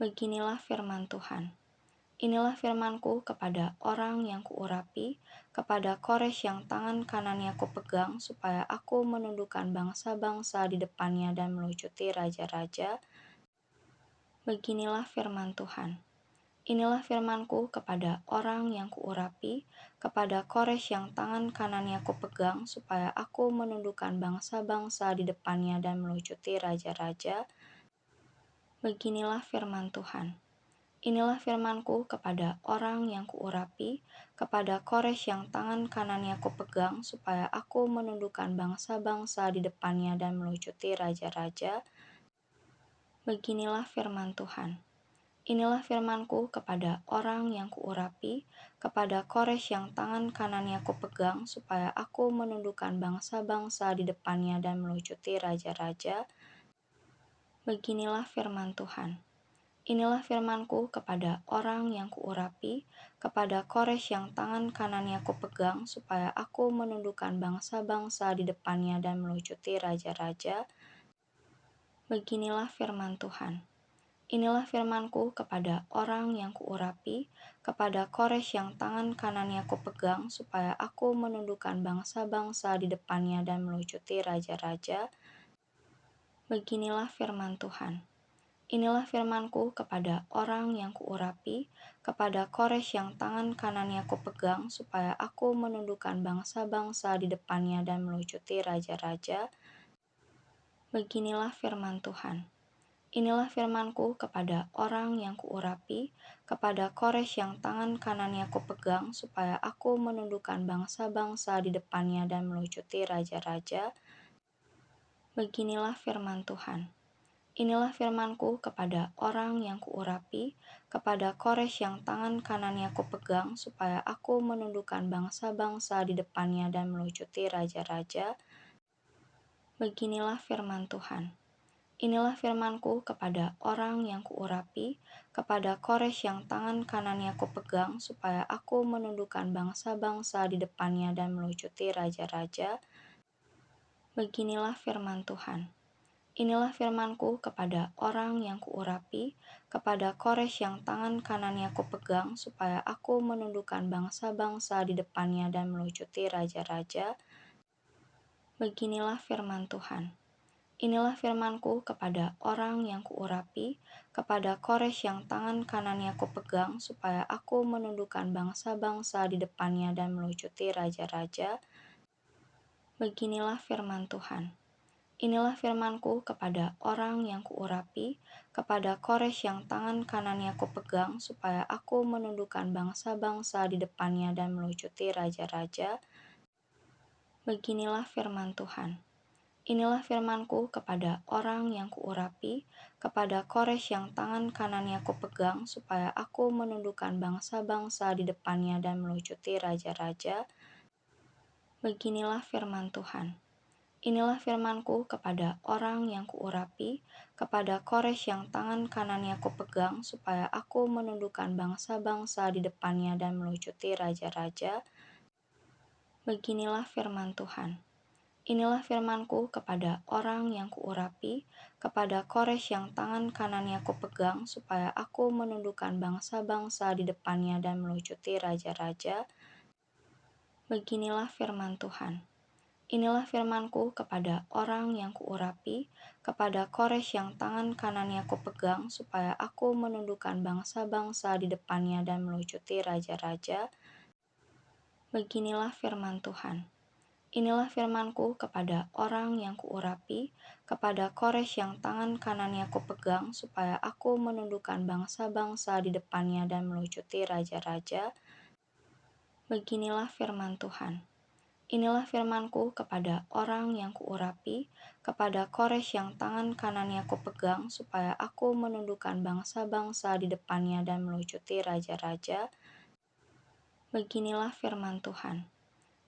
Beginilah firman Tuhan. Inilah firman-Ku kepada orang yang kuurapi, kepada Kores yang tangan kanannya kupegang, supaya aku menundukkan bangsa-bangsa di depannya dan melucuti raja-raja. Beginilah firman Tuhan. Inilah firman-Ku kepada orang yang kuurapi, kepada Kores yang tangan kanannya kupegang, supaya aku menundukkan bangsa-bangsa di depannya dan melucuti raja-raja. Beginilah firman Tuhan. Inilah firman-Ku kepada orang yang kuurapi, kepada Kores yang tangan kanannya kupegang, supaya aku menundukkan bangsa-bangsa di depannya dan melucuti raja-raja. Beginilah firman Tuhan. Inilah firman-Ku kepada orang yang kuurapi, kepada Kores yang tangan kanannya kupegang, supaya aku menundukkan bangsa-bangsa di depannya dan melucuti raja-raja. Beginilah firman Tuhan. Inilah firman-Ku kepada orang yang kuurapi, kepada Kores yang tangan kanannya kupegang, supaya aku menundukkan bangsa-bangsa di depannya dan melucuti raja-raja. Beginilah firman Tuhan. Inilah firman-Ku kepada orang yang kuurapi, kepada Kores yang tangan kanannya kupegang, supaya aku menundukkan bangsa-bangsa di depannya dan melucuti raja-raja. Beginilah firman Tuhan. Inilah firman-Ku kepada orang yang kuurapi, kepada Kores yang tangan kanannya kupegang, supaya aku menundukkan bangsa-bangsa di depannya dan melucuti raja-raja. Beginilah firman Tuhan. Inilah firman-Ku kepada orang yang kuurapi, kepada Kores yang tangan kanannya kupegang, supaya aku menundukkan bangsa-bangsa di depannya dan melucuti raja-raja. Beginilah firman Tuhan. Inilah firman-Ku kepada orang yang kuurapi, kepada Kores yang tangan kanannya kupegang, supaya aku menundukkan bangsa-bangsa di depannya dan melucuti raja-raja. Beginilah firman Tuhan. Inilah firman-Ku kepada orang yang kuurapi, kepada Kores yang tangan kanannya kupegang, supaya aku menundukkan bangsa-bangsa di depannya dan melucuti raja-raja. Beginilah firman Tuhan. Inilah firman-Ku kepada orang yang kuurapi, kepada Kores yang tangan kanannya kupegang, supaya aku menundukkan bangsa-bangsa di depannya dan melucuti raja-raja. Beginilah firman Tuhan. Inilah firman-Ku kepada orang yang kuurapi, kepada Kores yang tangan kanannya kupegang, supaya aku menundukkan bangsa-bangsa di depannya dan melucuti raja-raja. Beginilah firman Tuhan. Inilah firman-Ku kepada orang yang kuurapi, kepada Kores yang tangan kanannya kupegang, supaya aku menundukkan bangsa-bangsa di depannya dan melucuti raja-raja. Beginilah firman Tuhan. Inilah firman-Ku kepada orang yang kuurapi, kepada Kores yang tangan kanannya kupegang, supaya aku menundukkan bangsa-bangsa di depannya dan melucuti raja-raja. Beginilah firman Tuhan. Inilah firman-Ku kepada orang yang kuurapi, kepada Kores yang tangan kanannya kupegang, supaya aku menundukkan bangsa-bangsa di depannya dan melucuti raja-raja. Beginilah firman Tuhan. Inilah firman-Ku kepada orang yang kuurapi, kepada Kores yang tangan kanannya kupegang, supaya aku menundukkan bangsa-bangsa di depannya dan melucuti raja-raja. Beginilah firman Tuhan. Inilah firman-Ku kepada orang yang kuurapi, kepada Kores yang tangan kanannya kupegang, supaya aku menundukkan bangsa-bangsa di depannya dan melucuti raja-raja. Beginilah firman Tuhan. Inilah firman-Ku kepada orang yang kuurapi, kepada Kores yang tangan kanannya kupegang, supaya aku menundukkan bangsa-bangsa di depannya dan melucuti raja-raja. Beginilah firman Tuhan. Inilah firman-Ku kepada orang yang kuurapi, kepada Kores yang tangan kanannya kupegang, supaya aku menundukkan bangsa-bangsa di depannya dan melucuti raja-raja. Beginilah firman Tuhan.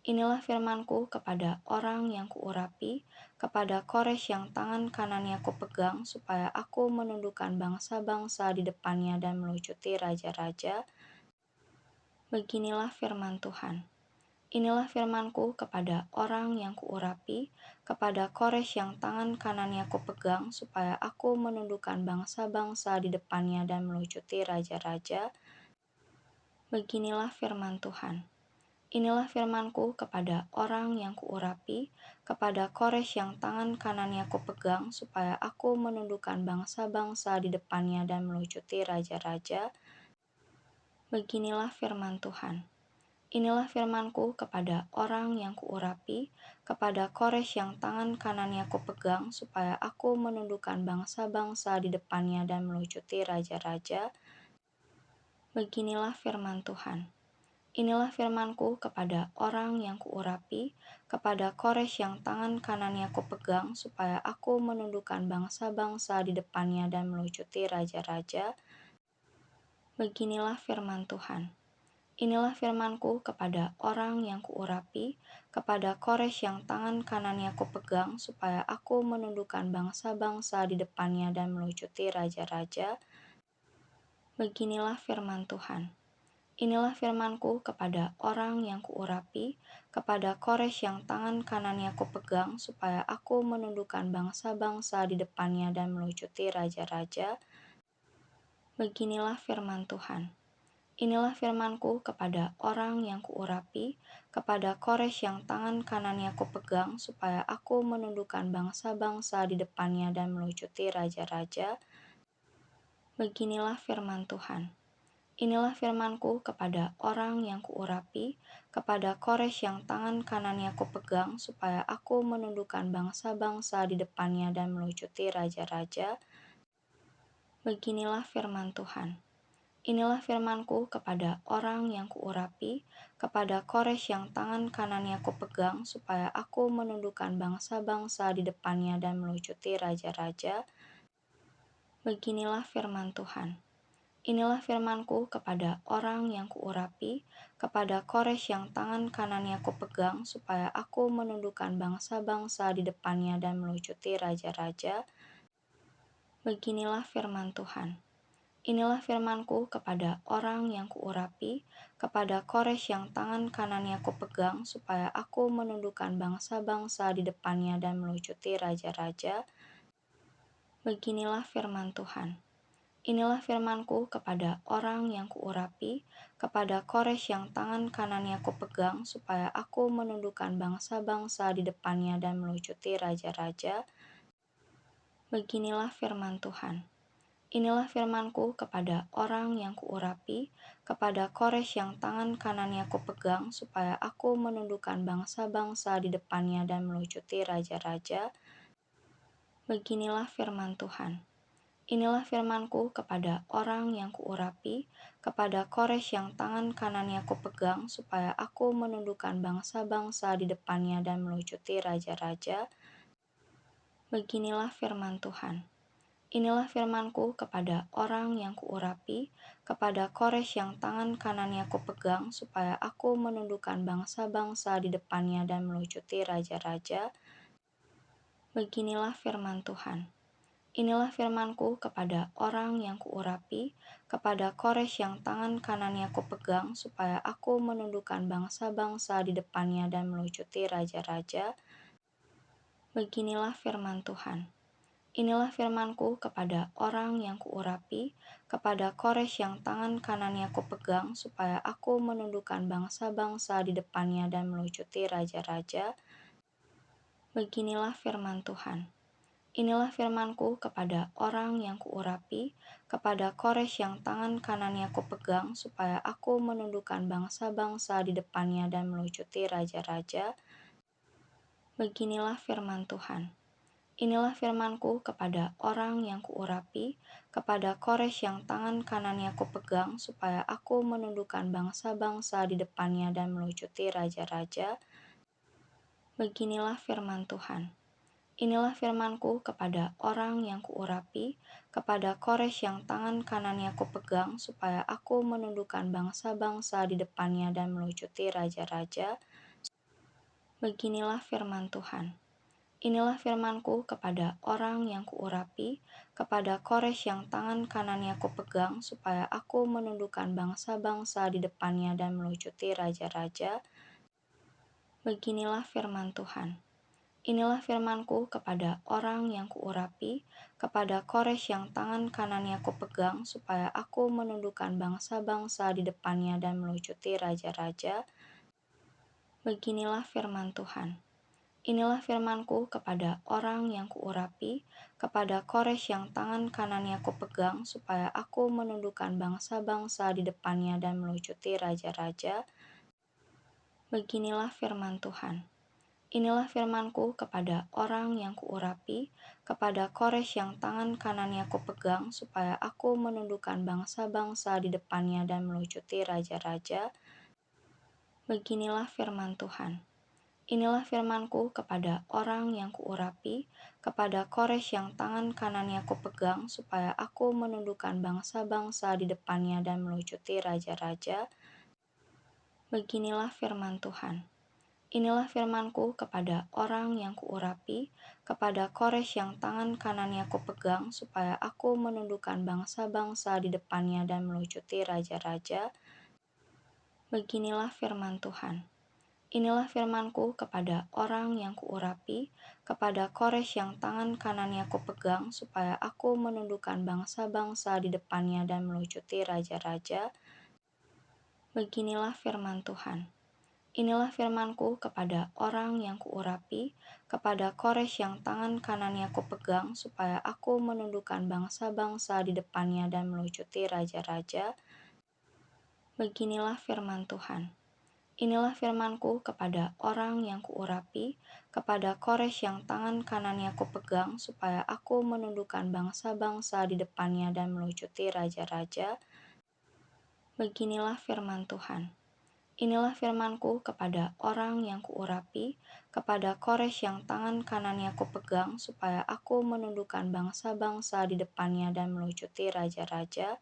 Inilah firman-Ku kepada orang yang kuurapi, kepada Kores yang tangan kanannya kupegang, supaya aku menundukkan bangsa-bangsa di depannya dan melucuti raja-raja. Beginilah firman Tuhan. Inilah firman-Ku kepada orang yang kuurapi, kepada Kores yang tangan kanannya kupegang, supaya aku menundukkan bangsa-bangsa di depannya dan melucuti raja-raja. Beginilah firman Tuhan. Inilah firman-Ku kepada orang yang kuurapi, kepada Kores yang tangan kanannya kupegang, supaya aku menundukkan bangsa-bangsa di depannya dan melucuti raja-raja. Beginilah firman Tuhan. Inilah firman-Ku kepada orang yang kuurapi, kepada Kores yang tangan kanannya kupegang, supaya aku menundukkan bangsa-bangsa di depannya dan melucuti raja-raja. Beginilah firman Tuhan. Inilah firman-Ku kepada orang yang kuurapi, kepada Kores yang tangan kanannya kupegang, supaya aku menundukkan bangsa-bangsa di depannya dan melucuti raja-raja. Beginilah firman Tuhan. Inilah firman-Ku kepada orang yang kuurapi, kepada Kores yang tangan kanannya kupegang, supaya aku menundukkan bangsa-bangsa di depannya dan melucuti raja-raja. Beginilah firman Tuhan. Inilah firman-Ku kepada orang yang kuurapi, kepada Kores yang tangan kanannya kupegang, supaya aku menundukkan bangsa-bangsa di depannya dan melucuti raja-raja. Beginilah firman Tuhan. Inilah firman-Ku kepada orang yang kuurapi, kepada Kores yang tangan kanannya kupegang, supaya aku menundukkan bangsa-bangsa di depannya dan melucuti raja-raja. Beginilah firman Tuhan. Inilah firman-Ku kepada orang yang kuurapi, kepada Kores yang tangan kanannya kupegang, supaya aku menundukkan bangsa-bangsa di depannya dan melucuti raja-raja. Beginilah firman Tuhan. Inilah firman-Ku kepada orang yang kuurapi, kepada Kores yang tangan kanannya kupegang, supaya aku menundukkan bangsa-bangsa di depannya dan melucuti raja-raja. Beginilah firman Tuhan. Inilah firman-Ku kepada orang yang kuurapi, kepada Kores yang tangan kanannya kupegang, supaya aku menundukkan bangsa-bangsa di depannya dan melucuti raja-raja. Beginilah firman Tuhan. Inilah firman-Ku kepada orang yang kuurapi, kepada Kores yang tangan kanannya kupegang, supaya aku menundukkan bangsa-bangsa di depannya dan melucuti raja-raja. Beginilah firman Tuhan. Inilah firman-Ku kepada orang yang kuurapi, kepada Kores yang tangan kanannya kupegang, supaya aku menundukkan bangsa-bangsa di depannya dan melucuti raja-raja. Beginilah firman Tuhan. Inilah firman-Ku kepada orang yang kuurapi, kepada Kores yang tangan kanannya kupegang, supaya aku menundukkan bangsa-bangsa di depannya dan melucuti raja-raja. Beginilah firman Tuhan. Inilah firman-Ku kepada orang yang kuurapi, kepada Kores yang tangan kanannya kupegang, supaya aku menundukkan bangsa-bangsa di depannya dan melucuti raja-raja. Beginilah firman Tuhan. Inilah firman-Ku kepada orang yang kuurapi, kepada Kores yang tangan kanannya kupegang, supaya aku menundukkan bangsa-bangsa di depannya dan melucuti raja-raja. Beginilah firman Tuhan. Inilah firman-Ku kepada orang yang kuurapi, kepada Kores yang tangan kanannya kupegang, supaya aku menundukkan bangsa-bangsa di depannya dan melucuti raja-raja. Beginilah firman Tuhan. Inilah firman-Ku kepada orang yang kuurapi, kepada Kores yang tangan kanannya kupegang, supaya aku menundukkan bangsa-bangsa di depannya dan melucuti raja-raja. Beginilah firman Tuhan. Inilah firman-Ku kepada orang yang kuurapi, kepada Kores yang tangan kanannya kupegang, supaya aku menundukkan bangsa-bangsa di depannya dan melucuti raja-raja. Beginilah firman Tuhan. Inilah firman-Ku kepada orang yang kuurapi, kepada Kores yang tangan kanannya kupegang, supaya aku menundukkan bangsa-bangsa di depannya dan melucuti raja-raja. Beginilah firman Tuhan. Inilah firman-Ku kepada orang yang kuurapi, kepada Kores yang tangan kanannya kupegang, supaya aku menundukkan bangsa-bangsa di depannya dan melucuti raja-raja. Beginilah firman Tuhan. Inilah firman-Ku kepada orang yang kuurapi, kepada Kores yang tangan kanannya kupegang, supaya aku menundukkan bangsa-bangsa di depannya dan melucuti raja-raja. Beginilah firman Tuhan. Inilah firman-Ku kepada orang yang kuurapi, kepada Kores yang tangan kanannya kupegang, supaya aku menundukkan bangsa-bangsa di depannya dan melucuti raja-raja. Beginilah firman Tuhan. Inilah firman-Ku kepada orang yang kuurapi, kepada Kores yang tangan kanannya kupegang, supaya aku menundukkan bangsa-bangsa di depannya dan melucuti raja-raja. Beginilah firman Tuhan. Inilah firman-Ku kepada orang yang kuurapi, kepada Kores yang tangan kanannya kupegang, supaya aku menundukkan bangsa-bangsa di depannya dan melucuti raja-raja. Beginilah firman Tuhan. Inilah firman-Ku kepada orang yang kuurapi, kepada Kores yang tangan kanannya kupegang, supaya aku menundukkan bangsa-bangsa di depannya dan melucuti raja-raja. Beginilah firman Tuhan. Inilah firman-Ku kepada orang yang kuurapi, kepada Kores yang tangan kanannya kupegang, supaya aku menundukkan bangsa-bangsa di depannya dan melucuti raja-raja. Beginilah firman Tuhan. Inilah firman-Ku kepada orang yang kuurapi, kepada Kores yang tangan kanannya kupegang, supaya aku menundukkan bangsa-bangsa di depannya dan melucuti raja-raja. Beginilah firman Tuhan. Inilah firman-Ku kepada orang yang kuurapi, kepada Kores yang tangan kanannya kupegang, supaya aku menundukkan bangsa-bangsa di depannya dan melucuti raja-raja. Beginilah firman Tuhan. Inilah firman-Ku kepada orang yang kuurapi, kepada Kores yang tangan kanannya kupegang, supaya aku menundukkan bangsa-bangsa di depannya dan melucuti raja-raja. Beginilah firman Tuhan. Inilah firman-Ku kepada orang yang kuurapi, kepada Kores yang tangan kanannya kupegang, supaya aku menundukkan bangsa-bangsa di depannya dan melucuti raja-raja. Beginilah firman Tuhan. Inilah firman-Ku kepada orang yang kuurapi, kepada Kores yang tangan kanannya kupegang, supaya aku menundukkan bangsa-bangsa di depannya dan melucuti raja-raja. Beginilah firman Tuhan. Inilah firman-Ku kepada orang yang kuurapi, kepada Kores yang tangan kanannya kupegang, supaya aku menundukkan bangsa-bangsa di depannya dan melucuti raja-raja.